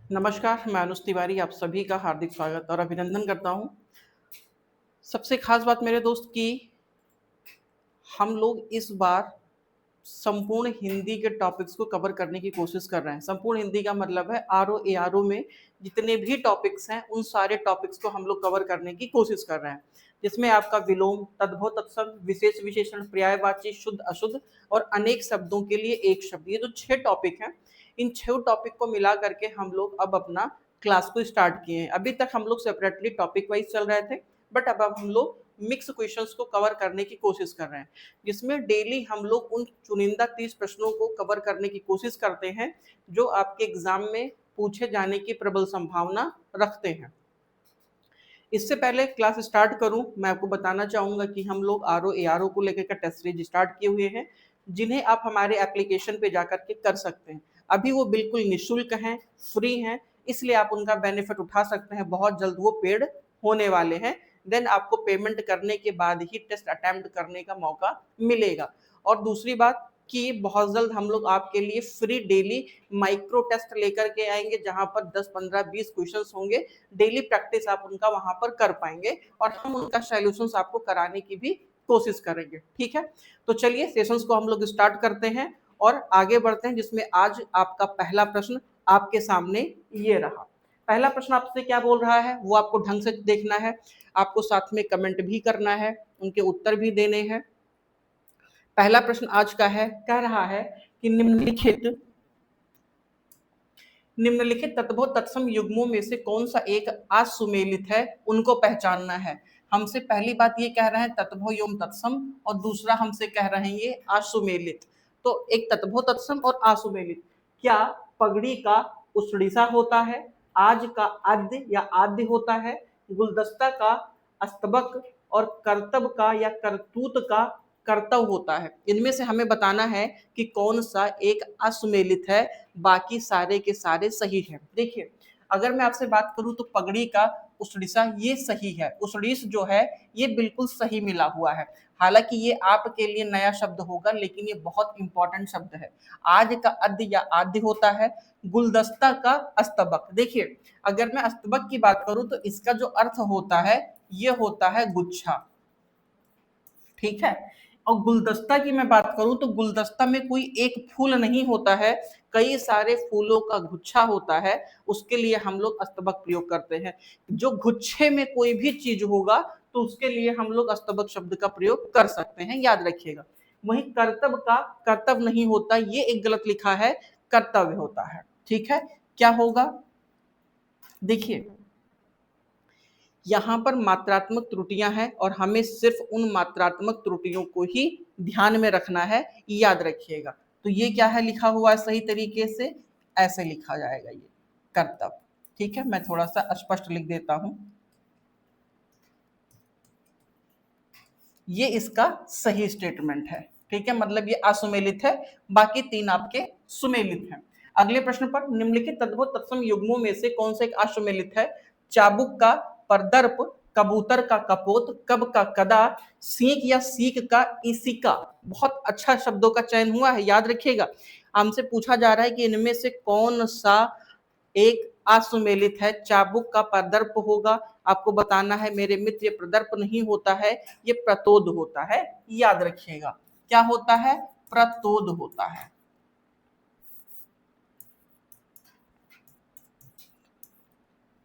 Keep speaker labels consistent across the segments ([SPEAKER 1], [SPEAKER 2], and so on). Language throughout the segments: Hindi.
[SPEAKER 1] नमस्कार, मैं अनुज तिवारी आप सभी का हार्दिक स्वागत और अभिनंदन करता हूँ। सबसे खास बात मेरे दोस्त कि हम लोग इस बार संपूर्ण हिंदी के टॉपिक्स को कवर करने की कोशिश कर रहे हैं। संपूर्ण हिंदी का मतलब है आरओ एआरओ में जितने भी टॉपिक्स हैं उन सारे टॉपिक्स को हम लोग कवर करने की कोशिश कर रहे हैं, जिसमें आपका विलोम, तद्भव, तत्सम, विशेष विशेषण, पर्यायवाची, शुद्ध अशुद्ध और अनेक शब्दों के लिए एक शब्द, ये जो 6 टॉपिक हैं, इन 6 टॉपिक को मिला करके हम लोग अब अपना क्लास को स्टार्ट किए हैं। अभी तक हम लोग सेपरेटली टॉपिक वाइज चल रहे थे, बट अब हम लोग मिक्स क्वेश्चंस को कवर करने की कोशिश कर रहे हैं, जिसमें डेली हम लोग उन चुनिंदा 30 प्रश्नों को कवर करने की कोशिश करते हैं जो आपके एग्जाम में पूछे जाने की प्रबल संभावना रखते हैं। इससे पहले क्लास स्टार्ट करूं, मैं आपको बताना चाहूंगा कि हम लोग आरओ एआरओ को लेकर का टेस्ट सीरीज स्टार्ट किए हुए हैं, जिन्हें आप हमारे एप्लीकेशन पे जाकर के कर सकते हैं। अभी वो बिल्कुल निःशुल्क हैं, फ्री हैं, इसलिए आप उनका बेनिफिट उठा सकते हैं। बहुत जल्द वो पेड होने वाले हैं, देन आपको पेमेंट करने के बाद ही टेस्ट अटेम्प्ट करने का मौका मिलेगा। और दूसरी बात कि बहुत जल्द हम लोग आपके लिए फ्री डेली माइक्रो टेस्ट लेकर के आएंगे, जहां पर 10, 15, 20 क्वेश्चंस होंगे। डेली प्रैक्टिस आप उनका वहां पर कर पाएंगे और हम उनका सॉल्यूशंस आपको कराने की भी कोशिश करेंगे। ठीक है, तो चलिए सेशंस को हम लोग स्टार्ट करते हैं और आगे बढ़ते हैं, जिसमें आज आपका पहला प्रश्न आपके सामने ये रहा। पहला प्रश्न आपसे क्या बोल रहा है वो आपको ढंग से देखना है, आपको साथ में कमेंट भी करना है, उनके उत्तर भी देने हैं। पहला प्रश्न आज का है, कह रहा है कि निम्नलिखित तत्वों तत्सम युग्मों में से कौन सा एक असुमेलित है, उनको पहचानना है। हमसे पहली बात ये कह रहे हैं तत्वो एवं तत्सम, और दूसरा हमसे कह रहे हैं ये असुमेलित। तो एक तत्वो तत्सम और असुमेलित, क्या पगड़ी का उसड़ीसा होता है, आज का आद्य या आद्य होता है, गुलदस्ता का अस्तबक और करतब का या करतूत का कर्तव्य होता है। इनमें से हमें बताना है कि कौन सा एक असुमेलित है, बाकी सारे के सारे सही हैं। देखिए, अगर मैं आपसे बात करूं तो पगड़ी का उसड़ीसा ये सही है, उसड़ीस जो है ये बिल्कुल सही मिला हुआ है। हालांकि ये आपके लिए नया शब्द होगा, लेकिन ये बहुत इंपॉर्टेंट शब्द है। आज का अद्य या आद्य होता है, गुलदस्ता का अस्तबक। देखिए, अगर मैं अस्तबक की बात करूं तो इसका जो अर्थ होता है ये होता है गुच्छा। ठीक है, और गुलदस्ता की मैं बात करूं तो गुलदस्ता में कोई एक फूल नहीं होता है, कई सारे फूलों का गुच्छा होता है, उसके लिए हम लोग अस्तबक प्रयोग करते हैं। जो गुच्छे में कोई भी चीज होगा तो उसके लिए हम लोग अस्तबक शब्द का प्रयोग कर सकते हैं, याद रखिएगा। वहीं कर्तव्य का कर्तव्य नहीं होता, ये एक गलत लिखा है, कर्तव्य होता है। ठीक है, क्या होगा, देखिए यहाँ पर मात्रात्मक त्रुटियां हैं और हमें सिर्फ उन मात्रात्मक त्रुटियों को ही ध्यान में रखना है, याद रखिएगा। तो ये क्या है लिखा हुआ है सही तरीके से, ऐसे लिखा जाएगा ये कर्तव्य। ठीक है, मैं थोड़ा सा स्पष्ट लिख देता हूं, ये इसका सही स्टेटमेंट है। ठीक है, मतलब ये असुमेलित है, बाकी तीन आपके सुमेलित हैं। अगले प्रश्न पर, निम्नलिखित तद्भव तत्सम युग्मों में से कौन सा एक असुमेलित है। चाबुक का परदर्प, कबूतर का कपोत, कब का कदा, सीख या सीख का इसिका। बहुत अच्छा शब्दों का चयन हुआ है, याद रखिएगा। हमसे पूछा जा रहा है कि इनमें से कौन सा एक असुमेलित है। चाबुक का प्रदर्प होगा, आपको बताना है मेरे मित्र, ये प्रदर्प नहीं होता है, ये प्रतोद होता है, याद रखिएगा। क्या होता है, प्रतोद होता है।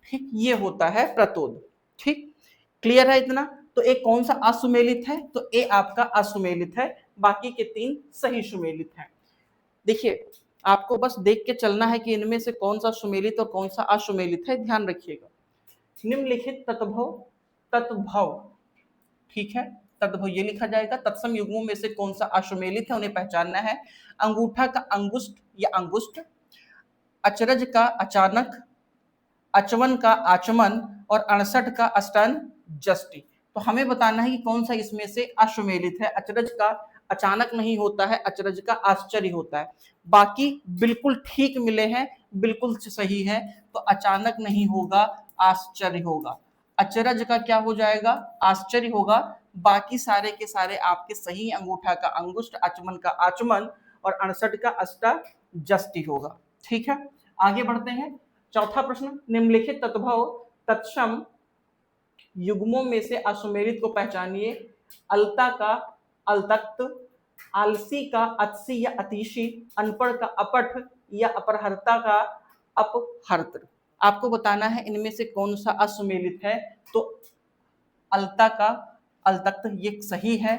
[SPEAKER 1] ठीक, ये होता है प्रतोद। ठीक, क्लियर है इतना। तो एक कौन सा असुमेलित है, तो ए आपका असुमेलित है, बाकी के तीन सही सुमेलित हैं। देखिए, आपको बस देख के चलना है कि इनमें से कौन सा सुमेलित और कौन सा असुमेलित है, ध्यान रखिएगा। निम्नलिखित तत्भव तत्भव, ठीक है, तत्भव ये लिखा जाएगा। तत्सम युग्मों में से कौन सा अश्वमेलित है, उन्हें पहचानना है। अंगूठा का अंगुष्ठ या अंगुष्ठ, अचरज का अचानक, अचवन का आचमन और 68 का अष्टन जस्टी। तो हमें बताना है कि कौन सा इसमें से अश्वमेलित है। अचरज का अचानक नहीं होता है, अचरज का आश्चर्य होता है। बाकी बिल्कुल ठीक मिले हैं, बिल्कुल सही है। तो अचानक नहीं होगा, आश्चर्य होगा। अचरज का क्या हो जाएगा, आश्चर्य होगा। बाकी सारे के सारे आपके सही, अंगूठा का अंगुष्ठ, आचमन का आचमन और 68 का अष्टा जस्टी होगा। ठीक है, आगे बढ़ते हैं। चौथा प्रश्न, निम्नलिखित तद्भव तत्सम युग्मों में से असुमेलित को पहचानिए। अलता का अलतख्त, आलसी का अतसी या अतिशी, अनपढ़ का अपठ या अपरहर्ता का अपहर्त। आपको बताना है इनमें से कौन सा असुमेलित है। तो अलता का अलतख्त ये सही है,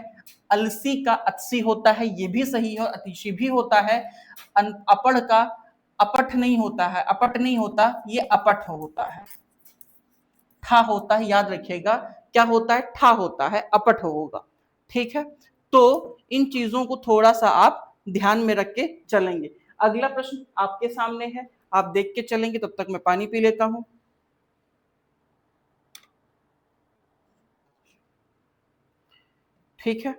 [SPEAKER 1] अलसी का अतसी होता है ये भी सही है और अतिशी भी होता है। अपढ़ का अपठ नहीं होता है, अपट नहीं होता, ये अपठ होता है, ठा होता है, याद रखिएगा क्या होता है, ठा होता है, अपठ होगा। ठीक है, तो इन चीजों को थोड़ा सा आप ध्यान में रख के चलेंगे। अगला प्रश्न आपके सामने है, आप देख के चलेंगे, तब तक मैं पानी पी लेता हूं। ठीक है,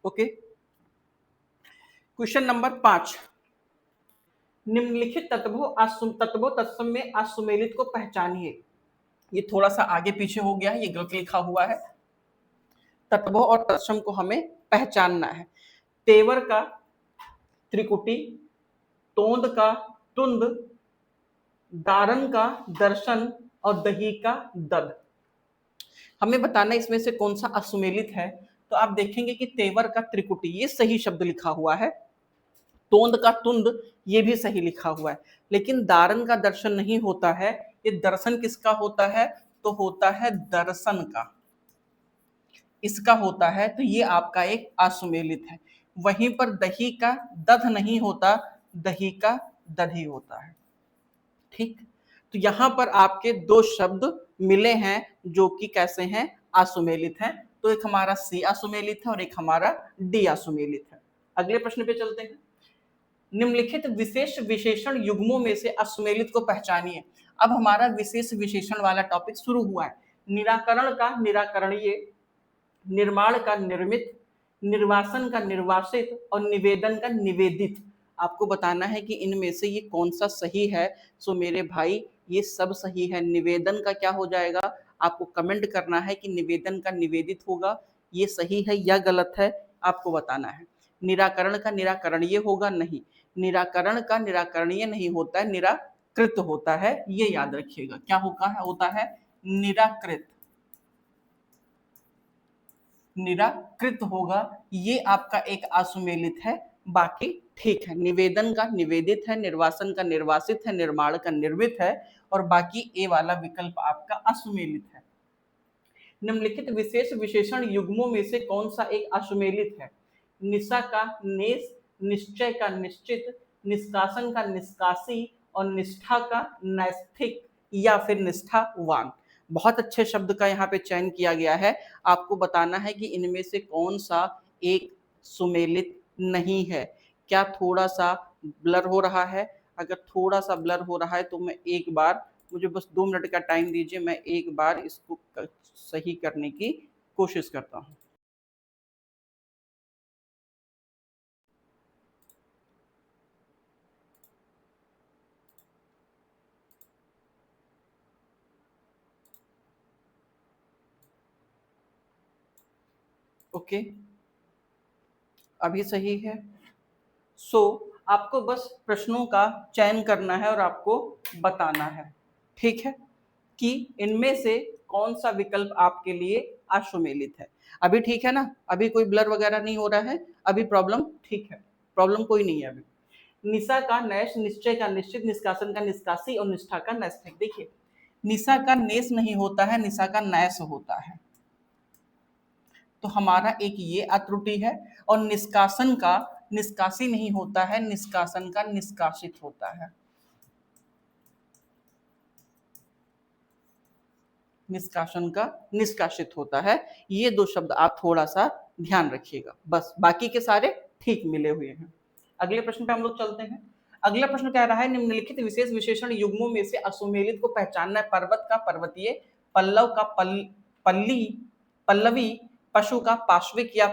[SPEAKER 1] ओके। क्वेश्चन नंबर 5, निम्नलिखित तत्वों तत्सम में असुमेलित को पहचानिए। ये थोड़ा सा आगे पीछे हो गया है, ये गलत लिखा हुआ है। तत्वों और तत्सम को हमें पहचानना है। तेवर का त्रिकुटी, तोंद का तुंद, दारन का दर्शन और दही का दद। हमें बताना इसमें से कौन सा असुमेलित है। तो आप देखेंगे कि तेवर का त्रिकुटी ये सही शब्द लिखा हुआ है, तोंद का तुंद ये भी सही लिखा हुआ है, लेकिन दारन का दर्शन नहीं होता है। ये दर्शन किसका होता है, तो होता है दर्शन का, इसका होता है, तो ये आपका एक असुमेलित है। वहीं पर दही का दध नहीं होता, दही का दधी होता है। ठीक, तो यहां पर आपके दो शब्द मिले हैं जो कि कैसे हैं, असुमेलित हैं। तो एक हमारा सी असुमेलित है और एक हमारा डी असुमेलित है। अगले प्रश्न पे चलते हैं। निम्नलिखित विशेष विशेषण युग्मों में से असुमेलित को पहचानिए। अब हमारा विशेष विशेषण वाला टॉपिक शुरू हुआ है। निराकरण का निराकरणीय, निर्माण का निर्मित, निर्वासन का निर्वासित और निवेदन का निवेदित। आपको बताना है कि इनमें से ये कौन सा सही है। सो मेरे भाई ये सब सही है। निवेदन का क्या हो जाएगा, आपको कमेंट करना है कि निवेदन का निवेदित होगा, ये सही है या गलत है, आपको बताना है। निराकरण का निराकरणीय होगा, नहीं, निराकरण का निराकरणीय नहीं होता है, निराकृत होता है, ये याद रखिएगा। क्या होता है, निराकृत, निराकृत होगा, ये आपका एक असुमेलित है। बाकी ठीक है, निवेदन का निवेदित है, निर्वासन का निर्वासित है, निर्माण का निर्मित है, और बाकी ए वाला विकल्प आपका असुमेलित है। निम्नलिखित विशेष विशेषण युग्मों में से कौन सा एक असुमेलित है। निशा का नेस, निश्चय का निश्चित, निष्कासन का निष्कासी और निष्ठा का नैष्ठिक या फिर निष्ठावान। बहुत अच्छे शब्द का यहाँ पे चयन किया गया है। आपको बताना है कि इनमें से कौन सा एक सुमेलित नहीं है। क्या थोड़ा सा ब्लर हो रहा है, अगर थोड़ा सा ब्लर हो रहा है तो मैं एक बार, मुझे बस 2 मिनट का टाइम दीजिए, मैं एक बार इसको सही करने की कोशिश करता हूं। ओके, अभी सही है। सो आपको बस प्रश्नों का चयन करना है और आपको बताना है, ठीक है, कि इनमें से कौन सा विकल्प आपके लिए असुमेलित है। अभी ठीक है ना, अभी कोई ब्लर वगैरह नहीं हो रहा है, अभी प्रॉब्लम ठीक है, प्रॉब्लम कोई नहीं है अभी। निशा का नैश, निश्चय का निश्चित, निष्कासन का निष्कासी और निष्ठा का नैष्ठिक। देखिए, निशा का नेस नहीं होता है, निशा का नैस होता है, तो हमारा एक ये अत्रुटि है। और निष्कासन का निष्कासी नहीं होता है, निष्कासन का निष्कासित होता है, निष्कासन का निष्कासित होता है। ये दो शब्द आप थोड़ा सा ध्यान रखिएगा, बस बाकी के सारे ठीक मिले हुए हैं। अगले प्रश्न पे हम लोग चलते हैं। अगला प्रश्न कह रहा है, निम्नलिखित विशेष विशेषण युग्मों में से असुमेलित को पहचानना है। पर्वत का पर्वतीय, पल्लव का पल्ली पल्लवी, पशु का पार्श्विक या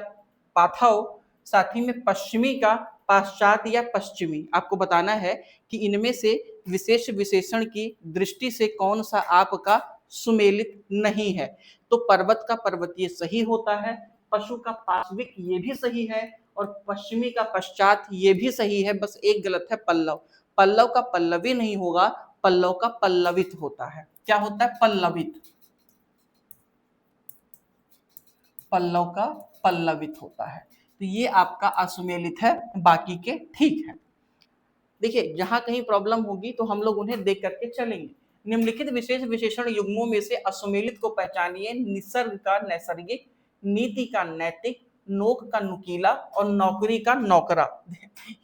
[SPEAKER 1] पाथाव, साथ ही में पश्चिमी का पाश्चात्य या पश्चिमी। आपको बताना है कि इनमें से विशेष विशेषण की दृष्टि से कौन सा आपका सुमेलित नहीं है। तो पर्वत का पर्वतीय सही होता है, पशु का पार्श्विक ये भी सही है, और पश्चिमी का पश्चात ये भी सही है। बस एक गलत है, पल्लव। पल्लव का पल्लवी नहीं होगा, पल्लव का पल्लवित होता है। क्या होता है? पल्लवित। पल्लव का पल्लवित होता है। तो ये आपका असुमेलित है, बाकी के ठीक है। देखिए, जहां कहीं प्रॉब्लम होगी तो हम लोग उन्हें देख करके चलेंगे। निम्नलिखित विशेष विशेषण युग्मों में से असुमेलित को पहचानिए। निसर्ग का नैसर्गिक, नीति का नैतिक, नोक का नुकीला और नौकरी का नौकरा।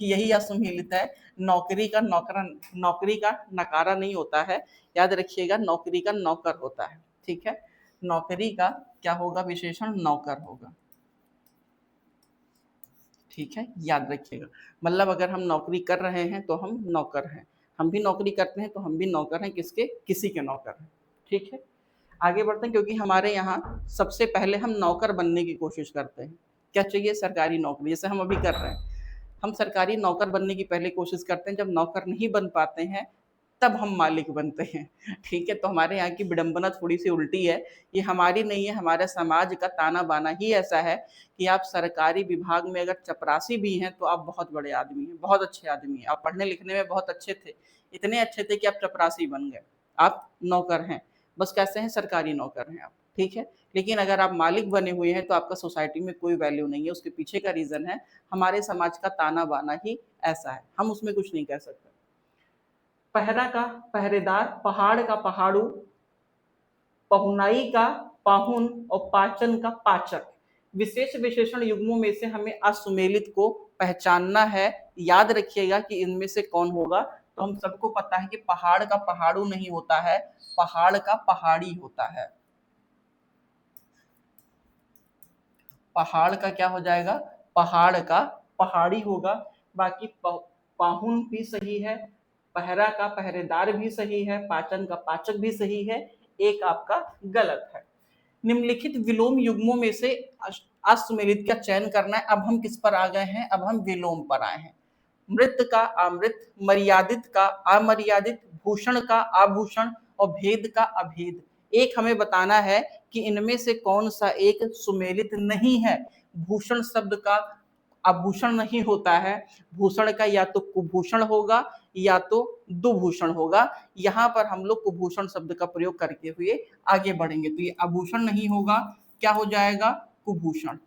[SPEAKER 1] यही असुमेलित है। नौकरी का नौकरा, नौकरी का नकारा नहीं होता है, याद रखिएगा, नौकरी का नौकर होता है। ठीक है, नौकरी का क्या होगा? विशेषण नौकर होगा। ठीक है, याद रखिएगा। मतलब अगर हम नौकरी कर रहे हैं तो हम नौकर हैं, हम भी नौकरी करते हैं तो हम भी नौकर हैं। किसके? किसी के नौकर हैं। ठीक है, आगे बढ़ते हैं, क्योंकि हमारे यहाँ सबसे पहले हम नौकर बनने की कोशिश करते हैं। क्या चाहिए? सरकारी नौकरी, जैसे हम अभी कर रहे हैं। हम सरकारी नौकर बनने की पहले कोशिश करते हैं, जब नौकर नहीं बन पाते हैं तब हम मालिक बनते हैं। ठीक है, तो हमारे यहाँ की विडंबना थोड़ी सी उल्टी है। ये हमारी नहीं है, हमारे समाज का ताना बाना ही ऐसा है कि आप सरकारी विभाग में अगर चपरासी भी हैं तो आप बहुत बड़े आदमी हैं, बहुत अच्छे आदमी हैं, आप पढ़ने लिखने में बहुत अच्छे थे, इतने अच्छे थे कि आप चपरासी बन गए, आप नौकर हैं। बस कैसे हैं? सरकारी नौकर हैं आप। ठीक है, लेकिन अगर आप मालिक बने हुए हैं तो आपका सोसाइटी में कोई वैल्यू नहीं है। उसके पीछे का रीजन है हमारे समाज का ताना बाना ही ऐसा है, हम उसमें कुछ नहीं कह सकते। पहरा का पहरेदार, पहाड़ का पहाड़ू, पहुनाई का पाहुन और पाचन का पाचक। विशेष विशेषण युग्मों में से हमें असुमेलित को पहचानना है। याद रखिएगा कि इनमें से कौन होगा। तो हम सबको पता है कि पहाड़ का पहाड़ू नहीं होता है, पहाड़ का पहाड़ी होता है। पहाड़ का क्या हो जाएगा? पहाड़ का पहाड़ी होगा। बाकी पाहुन भी सही है, पहरा का पहरेदार भी सही है, पाचन का पाचक भी सही है, एक आपका गलत है। निम्नलिखित विलोम युग्मों में से असुमेलित का चयन करना है। अब हम किस पर आ गए हैं? अब हम विलोम पर आए हैं। मृत का अमृत, मर्यादित का अमर्यादित, भूषण का आभूषण और भेद का अभेद। एक हमें बताना है कि इनमें से कौन सा एक सुमेलित नहीं है। भूषण शब्द का आभूषण नहीं होता है, भूषण का या तो कुभूषण होगा या तो दुभूषण होगा। यहाँ पर हम लोग कुभूषण शब्द का प्रयोग करके हुए आगे बढ़ेंगे। तो ये आभूषण नहीं होगा, क्या हो जाएगा? कुभूषण।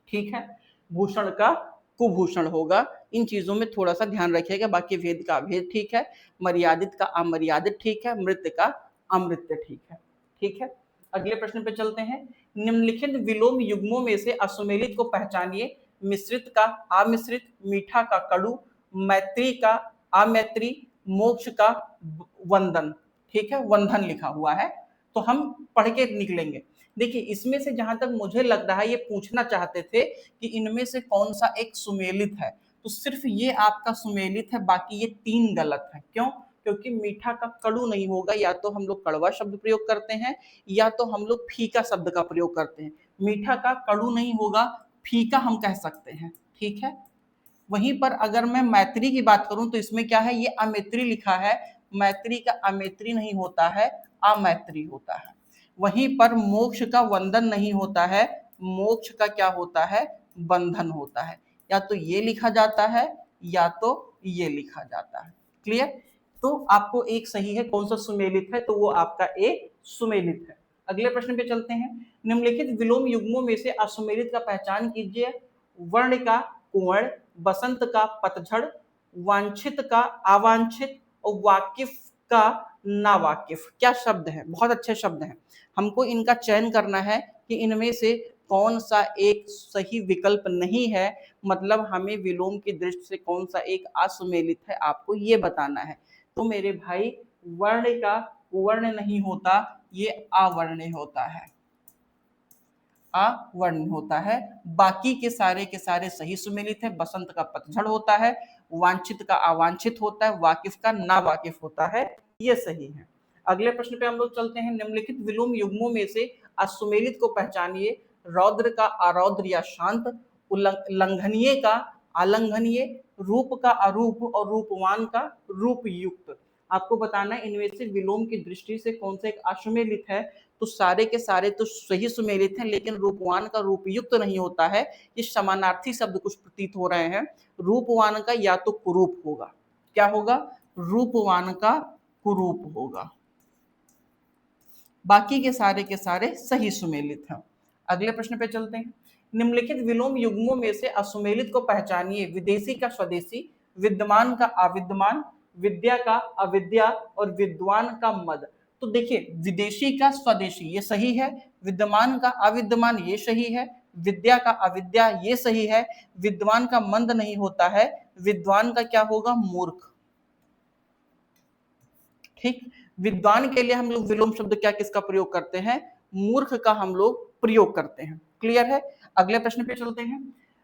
[SPEAKER 1] ठीक है, भूषण का कुभूषण होगा। इन चीजों में थोड़ा सा ध्यान रखिएगा। बाकी भेद का अभेद ठीक है, मर्यादित का अमर्यादित ठीक है, मृत का अमृत्य ठीक है। ठीक है, अगले प्रश्न पे चलते हैं। निम्नलिखित विलोम युग्मों में से असुमेलित को पहचानिए। मिश्रित का अमिश्रित, मीठा का कड़ू, मैत्री का अमैत्री, मोक्ष का वंदन। ठीक है, वंधन लिखा हुआ है, तो हम पढ़ के निकलेंगे। देखिए, इसमें से जहां तक मुझे लग रहा है ये पूछना चाहते थे कि इनमें से कौन सा एक सुमेलित है, तो सिर्फ ये आपका सुमेलित है, बाकी ये तीन गलत है। क्यों? क्योंकि मीठा का कड़ू नहीं होगा, या तो हम लोग कड़वा शब्द प्रयोग करते हैं या तो हम लोग फीका शब्द का प्रयोग करते हैं। मीठा का कड़ू नहीं होगा, फीका हम कह सकते हैं। ठीक है, वहीं पर अगर मैं मैत्री की बात करूं तो इसमें क्या है? ये अमैत्री लिखा है, मैत्री का अमैत्री नहीं होता है, अमैत्री होता है। वहीं पर मोक्ष का वंदन नहीं होता है, मोक्ष का क्या होता है? बंधन होता है। या तो ये लिखा जाता है या तो ये लिखा जाता है। क्लियर? तो आपको एक सही है, कौन सा सुमेलित है? तो वो आपका ए सुमेलित है। अगले प्रश्न पे चलते हैं। निम्नलिखित विलोम युग्मों में से असुमेलित का पहचान कीजिए। वर्ण का कुवर्ण, बसंत का पतझड़, वांछित का अवांछित और वाकिफ का नावाकिफ। क्या शब्द है? बहुत अच्छे शब्द हैं। हमको इनका चयन करना है कि इनमें से कौन सा एक सही विकल्प नहीं है, मतलब हमें विलोम की दृष्टि से कौन सा एक असुमेलित है, आपको ये बताना है। तो मेरे भाई, वर्ण का कुवर्ण नहीं होता, ये अवर्ण होता है, अवर्ण होता है। बाकी के सारे सही सुमेलित है। बसंत का पतझड़ होता है, वांछित का अवांछित होता है, वाकिफ का ना वाकिफ होता है, ये सही है। अगले प्रश्न पे हम लोग चलते हैं। निम्नलिखित विलोम युग्मों में से असुमेलित को पहचानिए। रौद्र का अरौद्र या शांत, लंघनीय का अलंघनीय, रूप का अरूप और रूपवान का रूप युक्त। आपको बताना है इनमें से विलोम की दृष्टि से कौन सा एक असुमेलित है। तो सारे के सारे तो सही सुमेलित हैं, लेकिन रूपवान का रूपयुक्त नहीं होता है। ये समानार्थी शब्द कुछ प्रतीत हो रहे हैं। रूपवान का या तो कुरूप होगा, क्या होगा, रूपवान का कुरूप होगा, बाकी के सारे सही सुमेलित हैं। अगले प्रश्न पे चलते हैं। निम्नलिखित विलोम युग्मों में से असुमेलित को पहचानिए। विदेशी का स्वदेशी, विद्यमान का अविद्यमान, विद्या का अविद्या और विद्वान का मद। तो देखिए, विदेशी का स्वदेशी ये सही है, विद्यमान का अविद्यमान ये सही है, विद्या का अविद्या ये सही है, विद्वान का मंद नहीं होता है, विद्वान का क्या होगा, मूर्ख। ठीक, विद्वान के लिए हम लोग विलोम शब्द क्या किसका प्रयोग करते हैं, मूर्ख का हम लोग प्रयोग करते हैं। क्लियर है। अगले प्रश्न पे चलते हैं।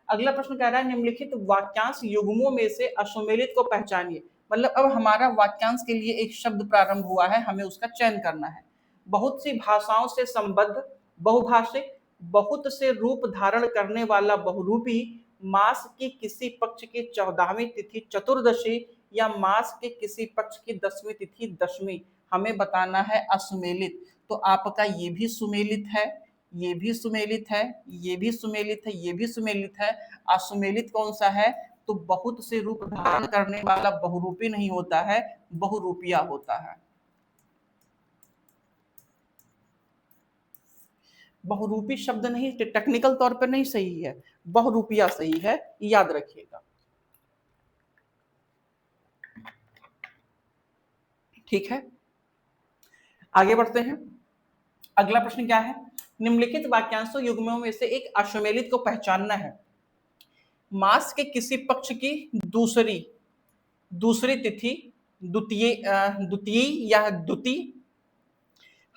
[SPEAKER 1] अगला प्रश्न कह रहा है निम्नलिखित वाक्यांश युग्मों में से असुमेलित को पहचानिए। मतलब अब हमारा वाक्यांश के लिए एक शब्द प्रारंभ हुआ है, हमें उसका चयन करना है। बहुत सी भाषाओं से संबद्ध, बहुभाषिक, बहुत से रूप धारण करने वाला बहुरूपी, मास की किसी पक्ष की 14वीं तिथि चतुर्दशी या मास के किसी पक्ष की 10वीं तिथि दशमी, हमें बताना है असुमेलित। तो आपका ये भी सुमेलित है, ये भी सुमेलित है, ये भी सुमेलित है, ये भी सुमेलित है। असुमेलित कौन सा है, तो बहुत से रूप धारण करने वाला बहुरूपी नहीं होता है, बहुरूपिया होता है। बहुरूपी शब्द नहीं, टेक्निकल तौर पर नहीं सही है, बहुरूपिया सही है, याद रखिएगा। ठीक है, आगे बढ़ते हैं। अगला प्रश्न क्या है, निम्नलिखित वाक्यांशों युग्मों में से एक अश्वमेलित को पहचानना है। मास के किसी पक्ष की दूसरी तिथि द्वितीय या द्वितीय,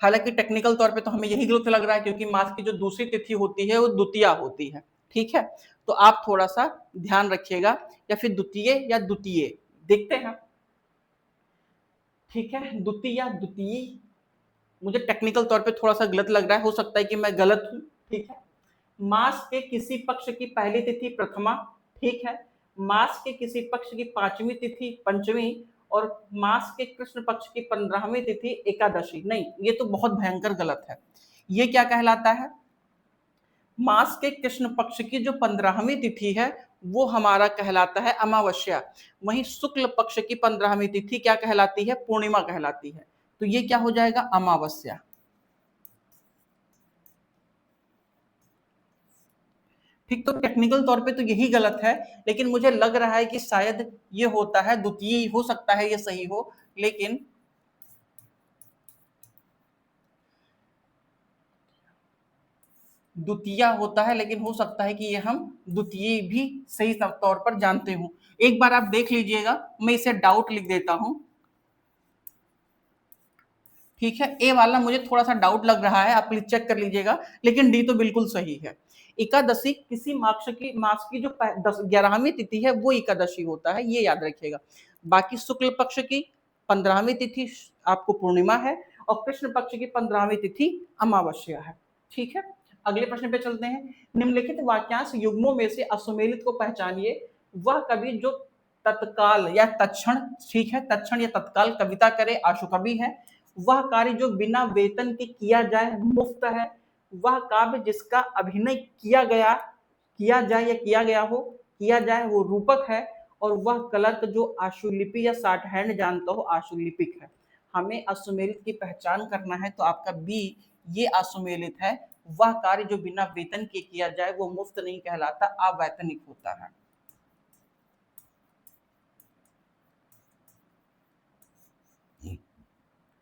[SPEAKER 1] हालांकि टेक्निकल तौर पे तो हमें यही गलत लग रहा है, क्योंकि मास की जो दूसरी तिथि होती है वो द्वितीय होती है। ठीक है, तो आप थोड़ा सा ध्यान रखिएगा, या फिर द्वितीय या द्वितीय, देखते हैं। ठीक है, द्वितीय या द्वितीय, मुझे टेक्निकल तौर पे थोड़ा सा गलत लग रहा है, हो सकता है कि मैं गलत हूं। ठीक है, मास के किसी पक्ष की पहली तिथि प्रथमा, ठीक है, मास के किसी पक्ष की 5वीं तिथि पंचमी, और मास के कृष्ण पक्ष की 15वीं तिथि एकादशी। नहीं, ये तो बहुत भयंकर गलत है। ये क्या कहलाता है, मास के कृष्ण पक्ष की जो 15वीं तिथि है वो हमारा कहलाता है अमावस्या। वहीं शुक्ल पक्ष की 15वीं तिथि क्या कहलाती है, पूर्णिमा कहलाती है। तो ये क्या हो जाएगा, अमावस्या। ठीक, तो टेक्निकल तौर पे तो यही गलत है, लेकिन मुझे लग रहा है कि शायद ये होता है द्वितीय, हो सकता है ये सही हो, लेकिन द्वितीय होता है, लेकिन हो सकता है कि ये हम द्वितीय भी सही तौर पर जानते हो। एक बार आप देख लीजिएगा, मैं इसे डाउट लिख देता हूं। ठीक है, ए वाला मुझे थोड़ा सा डाउट लग रहा है, आप प्लीज चेक कर लीजिएगा, लेकिन डी तो बिल्कुल सही है। एकादशी किसी मास की जो 11वीं तिथि है वो एकादशी होता है, ये याद रखिएगा। बाकी शुक्ल पक्ष की 15वीं तिथि आपको पूर्णिमा है, और कृष्ण पक्ष की 15वीं तिथि अमावस्या है। ठीक है, अगले प्रश्न पे चलते हैं। निम्नलिखित वाक्यांश युग्मों में से असुमेलित को पहचानिए। वह कवि जो तत्काल या तत्क्षण, ठीक है, तत्क्षण या तत्काल कविता करे आशु कवि है। वह कार्य जो बिना वेतन के किया जाए मुफ्त है। वह काव्य जिसका अभिनय किया जाए या किया गया हो, किया जाए, वो रूपक है। और वह कलर्क जो आशुलिपि या शॉर्ट हैंड जानता हो आशुलिपिक है। हमें असुमेलित की पहचान करना है, तो आपका बी ये असुमेलित है। वह कार्य जो बिना वेतन के किया जाए वो मुफ्त नहीं कहलाता, अवैतनिक होता है।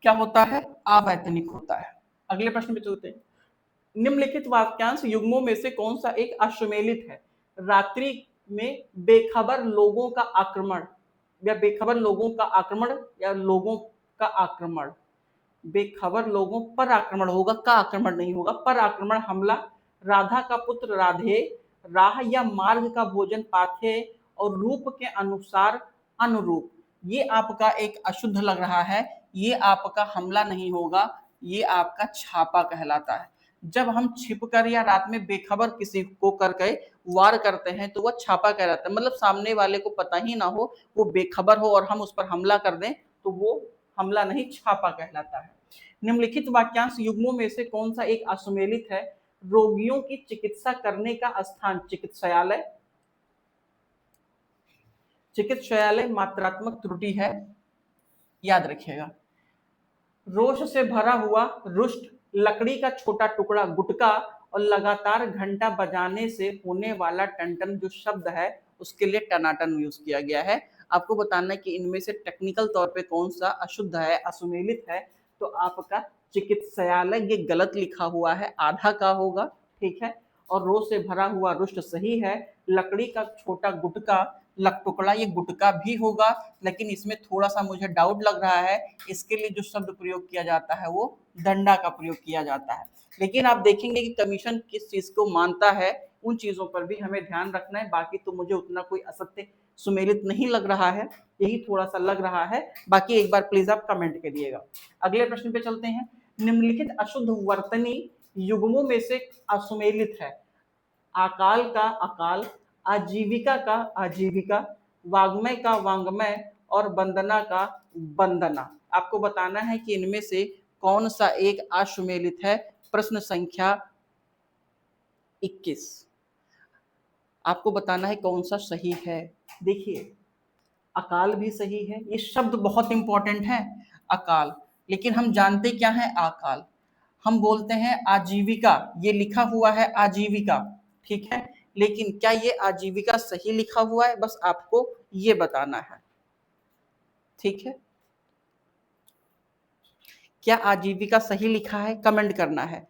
[SPEAKER 1] क्या होता है, अवैतनिक होता है। अगले प्रश्न पे चलते हैं। निम्नलिखित वाक्यांश युग्मों में से कौन सा एक अश्वमेलित है। रात्रि में बेखबर लोगों का आक्रमण, या बेखबर लोगों का आक्रमण, या लोगों का आक्रमण। बेखबर लोगों पर आक्रमण होगा, का आक्रमण नहीं होगा, पर आक्रमण, हमला। राधा का पुत्र राधे, राह या मार्ग का भोजन पाथे, और रूप के अनुसार अनुरूप। ये आपका एक अशुद्ध लग रहा है, ये आपका हमला नहीं होगा, ये आपका छापा कहलाता है। जब हम छिपकर या रात में बेखबर किसी को करके वार करते हैं तो वह छापा कहलाता है। मतलब सामने वाले को पता ही ना हो, वो बेखबर हो और हम उस पर हमला कर दें, तो वो हमला नहीं, छापा कहलाता है। निम्नलिखित वाक्यांश युग्मों में से कौन सा एक असुमेलित है? रोगियों की चिकित्सा करने का स्थान चिकित्सालय, चिकित्सालय मात्रात्मक त्रुटि है, याद रखिएगा। रोष से भरा हुआ रुष्ट, लकड़ी का छोटा टुकड़ा गुटका और लगातार घंटा बजाने से होने वाला टन जो शब्द है उसके लिए टनाटन यूज किया गया है। आपको बताना है कि इनमें से टेक्निकल तौर पे कौन सा अशुद्ध है, असुमेलित है। तो आपका चिकित्सालय ये गलत लिखा हुआ है, आधा का होगा, ठीक है। और रो से भरा हुआ रुष्ट सही है। लकड़ी का छोटा गुटका, टुकड़ा, ये गुटका भी होगा, लेकिन इसमें थोड़ा सा मुझे डाउट लग रहा है। इसके लिए जो शब्द प्रयोग किया जाता है वो डंडा का प्रयोग किया जाता है। लेकिन आप देखेंगे कि कमीशन किस चीज को मानता है, उन चीजों पर भी हमें ध्यान रखना है। बाकी तो मुझे उतना कोई असत्य सुमेलित नहीं लग रहा है, यही थोड़ा सा लग रहा है। बाकी एक बार प्लीज आप कमेंट करिएगा। अगले प्रश्न पे चलते हैं। निम्नलिखित अशुद्ध वर्तनी युग्मों में से असुमेलित है? अकाल का अकाल, आजीविका का आजीविका, वाग्मय का वांग्मय और वंदना का वंदना। आपको बताना है कि इनमें से कौन सा एक असुमेलित है। प्रश्न संख्या 21। आपको बताना है कौन सा सही है। देखिए, अकाल भी सही है, ये शब्द बहुत इंपॉर्टेंट है, अकाल। लेकिन हम जानते क्या है अकाल? हम बोलते हैं आजीविका, ये लिखा हुआ है आजीविका, ठीक है। लेकिन क्या ये आजीविका सही लिखा हुआ है, बस आपको ये बताना है, ठीक है। क्या आजीविका सही लिखा है, कमेंट करना है।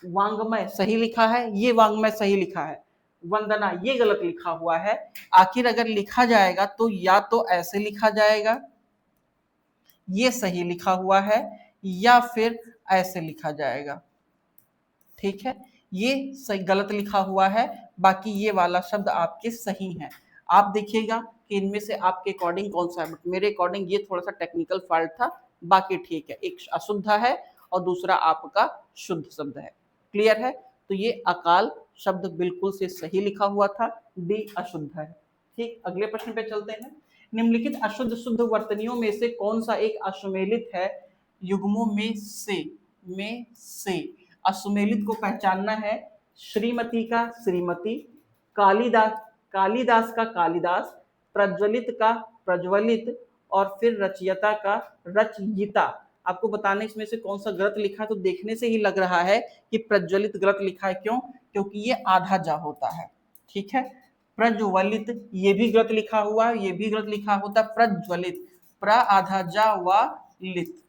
[SPEAKER 1] वांग्मय सही लिखा है, ये वांग्मय सही लिखा है। वंदना ये गलत लिखा हुआ है। आखिर अगर लिखा जाएगा तो या तो ऐसे लिखा जाएगा, ये सही लिखा हुआ है, या फिर ऐसे लिखा जाएगा, ठीक है। ये सही गलत लिखा हुआ है, बाकी ये वाला शब्द आपके सही है। आप देखिएगा कि इनमें से आपके अकॉर्डिंग कौन सा है। बट मेरे अकॉर्डिंग ये थोड़ा सा टेक्निकल फॉल्ट था, बाकी ठीक है। एक अशुद्ध है और दूसरा आपका शुद्ध शब्द है। क्लियर है? तो ये अकाल शब्द बिल्कुल से सही लिखा हुआ था, डी अशुद्ध है। ठीक, अगले प्रश्न पे चलते हैं। निम्नलिखित अशुद्ध शुद्ध वर्तनियों में से कौन सा एक असुमेलित है? युग्मों में से असुमेलित को पहचानना है। श्रीमती का श्रीमती, कालिदास कालिदास का कालिदास, प्रज्वलित का प्रज्वलित और फिर रचयिता का रचयिता। आपको बताना इसमें से कौन सा गलत लिखा है। तो देखने से ही लग रहा है कि प्रज्वलित गलत लिखा है। क्यों? क्योंकि ये आधा जा होता है, ठीक है। प्रज्वलित ये भी गलत लिखा हुआ है, ये भी गलत लिखा होता है। प्रज्वलित, प्र आधा जा व लित,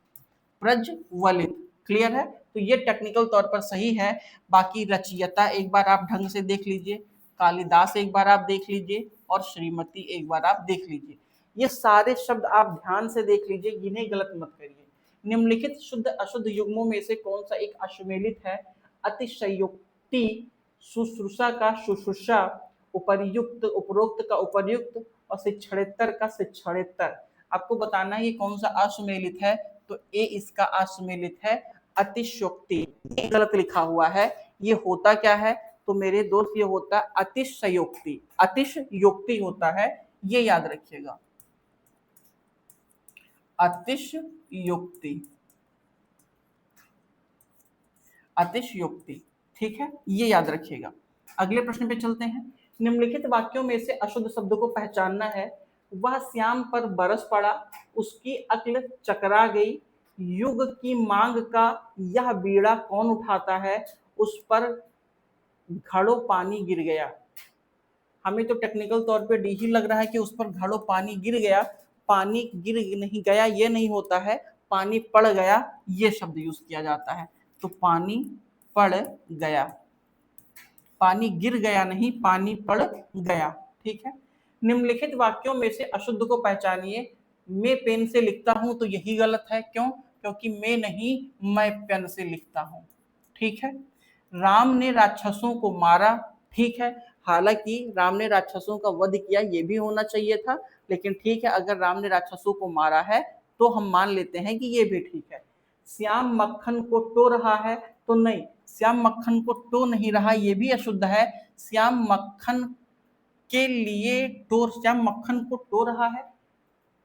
[SPEAKER 1] प्रज्वलित। क्लियर है? तो ये टेक्निकल तौर पर सही है। बाकी रचयिता एक बार आप ढंग से देख लीजिए, कालिदास एक बार आप देख लीजिए और श्रीमती एक बार आप देख लीजिए। ये सारे शब्द आप ध्यान से देख लीजिए, इन्हें गलत मत करिए। निम्नलिखित शुद्ध अशुद्ध युग्मों में से कौन सा एक असुमेलित है? अतिशयोक्ति, शुश्रूषा का शुश्रूषा, उपर्युक्त उपरोक्त का उपर्युक्त और शिक्षणेत्तर का शिक्षणेत्तर। आपको बताना है ये कौन सा असुमेलित है। तो ए इसका असुमेलित है, अतिशयोक्ति। ये गलत लिखा हुआ है। ये होता क्या है? तो मेरे दोस्त ये होता है अतिशयोक्ति, अतिशयोक्ति होता है, ये याद रखिएगा, अतिशयोक्ति, अतिशयोक्ति, ठीक है, ये याद रखिएगा। अगले प्रश्न पे चलते हैं। निम्नलिखित वाक्यों में से अशुद्ध शब्द को पहचानना है। वह श्याम पर बरस पड़ा, उसकी अक्ल चकरा गई, युग की मांग का यह बीड़ा कौन उठाता है, उस पर घड़ों पानी गिर गया। हमें तो टेक्निकल तौर पे डी ही लग रहा है कि उस पर घड़ों पानी गिर गया। पानी गिर नहीं गया ये नहीं होता है, पानी पड़ गया ये शब्द यूज किया जाता है। तो पानी पड़ गया, पानी गिर गया नहीं, पानी पड़ गया, ठीक है। निम्नलिखित वाक्यों में से अशुद्ध को पहचानिए। मैं पेन से लिखता हूं, तो यही गलत है। क्यों? क्योंकि मैं नहीं, मैं पेन से लिखता हूं, ठीक है। राम ने राक्षसों को मारा, ठीक है। हालांकि राम ने राक्षसों का वध किया, ये भी होना चाहिए था, लेकिन ठीक है, अगर राम ने राक्षसों को मारा है तो हम मान लेते हैं कि ये भी ठीक है। श्याम मक्खन को टो रहा है, तो नहीं, श्याम मक्खन को टो नहीं रहा, ये भी अशुद्ध है। श्याम मक्खन के लिए श्याम मक्खन को टो रहा है,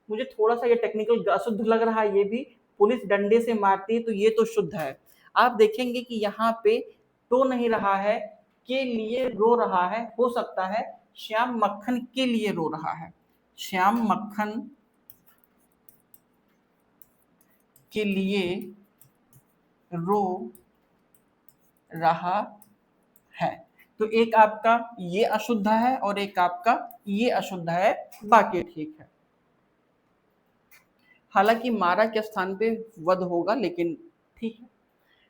[SPEAKER 1] मुझे थोड़ा सा ये टेक्निकल अशुद्ध लग रहा है ये भी। पुलिस डंडे से मारती है तो ये तो शुद्ध है। आप देखेंगे कि यहाँ पे तो नहीं रहा है, के लिए रो रहा है, हो सकता है श्याम मक्खन के लिए रो रहा है, श्याम मक्खन के लिए रो रहा है। तो एक आपका ये अशुद्ध है और एक आपका ये अशुद्ध है, बाकी ठीक है। हालांकि मारा के स्थान पे वध होगा, लेकिन ठीक है।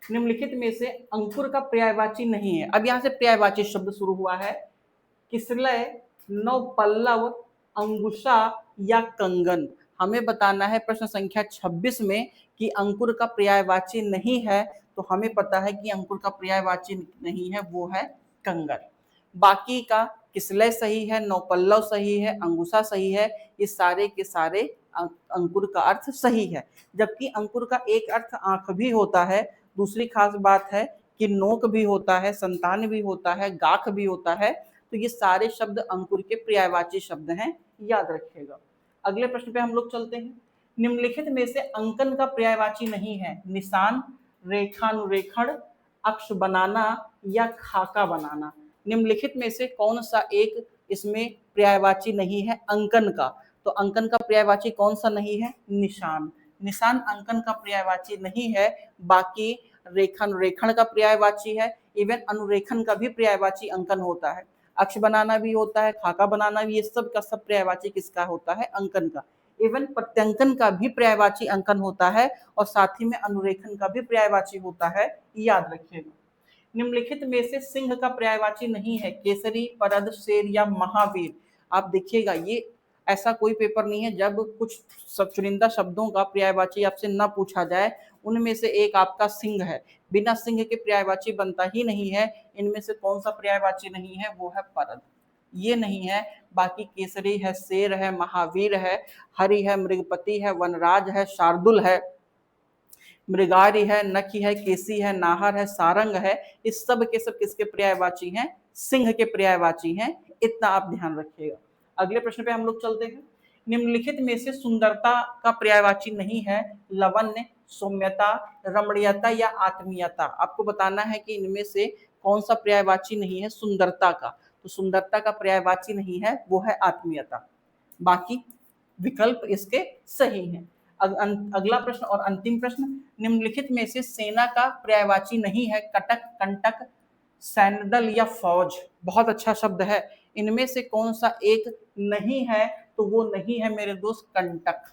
[SPEAKER 1] निम्नलिखित में से अंकुर का पर्यायवाची नहीं है। अब यहां से पर्यायवाची शब्द शुरू हुआ है, किसलय, नवपल्लव, अंगुशा या कंगन। हमें बताना है प्रश्न संख्या 26 में कि अंकुर का पर्यायवाची नहीं है, तो हमें पता है कि अंकुर का पर्यायवाची नहीं है, वो है कंगन। बाकी का किसलय सही है, नौपल्लव सही है, अंगुशा सही है, ये सारे के सारे अंकुर का अर्थ सही है। जबकि अंकुर का एक अर्थ आंख भी होता है। दूसरी खास बात है कि नोक भी होता है, संतान भी होता है, गाख भी होता है। तो ये सारे शब्द अंकुर के पर्यायवाची शब्द हैं, याद रखिएगा। अगले प्रश्न पे हम लोग चलते हैं। निम्नलिखित में से अंकन का पर्यायवाची नहीं है, निशान, रेखानुरेखण, अक्ष बनाना या खाका बनाना। निम्नलिखित में से कौन सा एक इसमें पर्यायवाची नहीं है अंकन का? तो अंकन का पर्यायवाची कौन सा नहीं है? निशान। निशान अंकन का पर्यायवाची नहीं है। बाकी रेखानुरेखण का पर्यायवाची है, इवन अनुरेखण का भी पर्यायवाची अंकन होता है। अक्ष बनाना भी होता है, खाका बनाना भी, ये सब का सब पर्यायवाची किसका होता है? अंकन का। इवन प्रत्यंकन का भी पर्यायवाची अंकन होता है और साथ ही में अनुरेखण का भी पर्यायवाची होता है, याद रखिएगा। निम्नलिखित में से सिंह का पर्यायवाची नहीं है, केसरी, परद, शेर या महावीर। आप देखिएगा ये ऐसा कोई पेपर नहीं है जब कुछ चुनिंदा शब्दों का पर्यायवाची आपसे न पूछा जाए। उनमें से एक आपका सिंह है, बिना सिंह के पर्यायवाची बनता ही नहीं है। इनमें से कौन सा पर्यायवाची नहीं है? वो है परद, ये नहीं है। बाकी केसरी है, शेर है, महावीर है, हरि है, मृगपति है, वनराज है, शार्दुल है, मृगारी है, नखी है, केसी है, नाहर है, सारंग है। इस सब के सब किसके पर्यायवाची हैं? सिंह के पर्यायवाची हैं। इतना आप ध्यान रखिएगा। अगले प्रश्न पे हम लोग चलते हैं। निम्नलिखित में से सुंदरता का पर्यायवाची नहीं है, लवण्य, सौम्यता, रमणीयता या आत्मीयता। आपको बताना है कि इनमें से कौन सा पर्यायवाची नहीं है सुंदरता का। तो सुंदरता का पर्यायवाची नहीं है, वो है आत्मीयता। बाकी विकल्प इसके सही हैं। अगला प्रश्न और अंतिम प्रश्न, निम्नलिखित में से सेना का पर्यायवाची नहीं है, कटक, कंटक, सैनदल या फौज। बहुत अच्छा शब्द है। इनमें से कौन सा एक नहीं है? तो वो नहीं है मेरे दोस्त कंटक।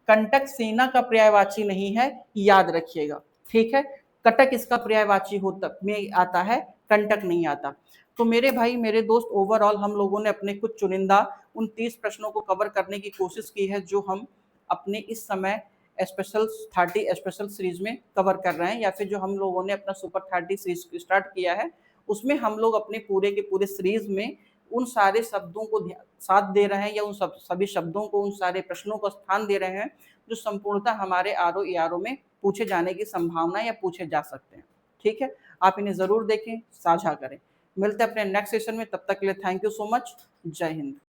[SPEAKER 1] कंटक सेना का पर्यायवाची नहीं है, याद रखिएगा। ठीक है, कटक इसका पर्यायवाची होता में आता है, कंटक नहीं आता। तो मेरे भाई मेरे दोस्त, ओवरऑल हम लोगों ने अपने कुछ चुनिंदा उन 30 प्रश्नों को कवर करने की कोशिश की है, जो हम अपने इस समय स्पेशल 30 स्पेशल सीरीज में कवर कर रहे हैं, या फिर जो हम लोगों ने अपना सुपर 30 सीरीज स्टार्ट किया है, उसमें हम लोग अपने पूरे के पूरे सीरीज में उन सारे शब्दों को साथ दे रहे हैं, या उन सभी शब्दों को, उन सारे प्रश्नों को स्थान दे रहे हैं जो संपूर्णतः हमारे आर ओ में पूछे जाने की संभावना या पूछे जा सकते हैं। ठीक है, आप इन्हें जरूर देखें, साझा करें। मिलते हैं अपने नेक्स्ट सेशन में, तब तक के लिए थैंक यू सो मच। जय हिंद।